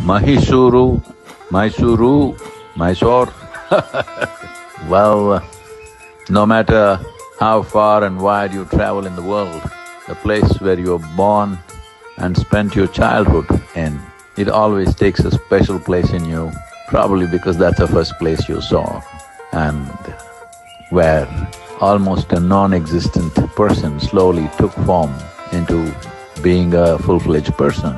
Mahishuru, Mysore. Well, no matter how far and wide you travel in the world, the place where you were born and spent your childhood in, it always takes a special place in you, probably because that's the first place you saw, and where almost a non-existent person slowly took form into being a full-fledged person.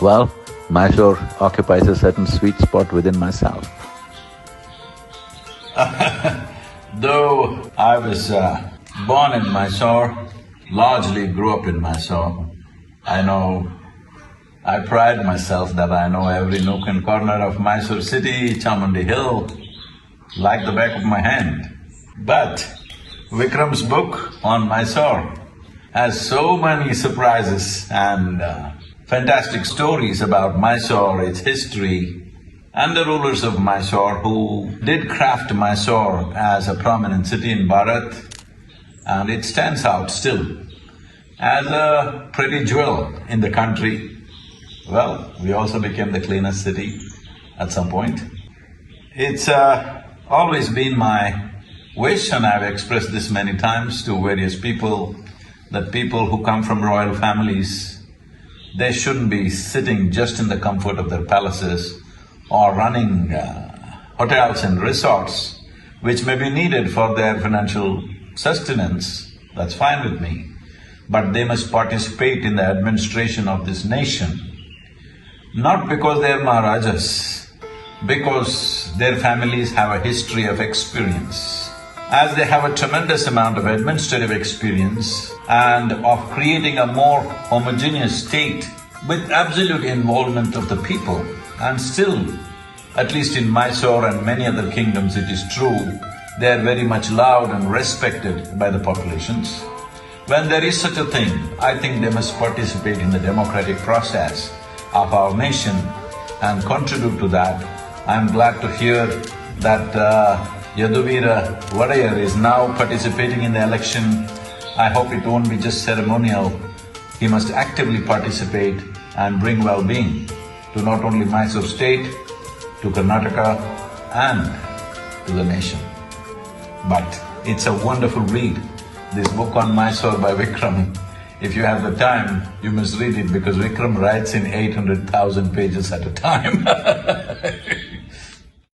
Well, Mysore occupies a certain sweet spot within myself. Though I was born in Mysore, largely grew up in Mysore, I pride myself that I know every nook and corner of Mysore city, Chamundi Hill, like the back of my hand. But Vikram's book on Mysore has so many surprises and fantastic stories about Mysore, its history, and the rulers of Mysore who did craft Mysore as a prominent city in Bharat, and it stands out still as a pretty jewel in the country. Well, we also became the cleanest city at some point. It's always been my wish, and I've expressed this many times to various people, that people who come from royal families, they shouldn't be sitting just in the comfort of their palaces or running hotels and resorts, which may be needed for their financial sustenance. That's fine with me. But they must participate in the administration of this nation, not because they're Maharajas, because their families have a history of experience. As they have a tremendous amount of administrative experience and of creating a more homogeneous state with absolute involvement of the people, and still, at least in Mysore and many other kingdoms it is true, they are very much loved and respected by the populations. When there is such a thing, I think they must participate in the democratic process of our nation and contribute to that. I'm glad to hear that Yaduvira Vadayar is now participating in the election. I hope it won't be just ceremonial. He must actively participate and bring well-being to not only Mysore state, to Karnataka and to the nation. But it's a wonderful read, this book on Mysore by Vikram. If you have the time, you must read it because Vikram writes in 800,000 pages at a time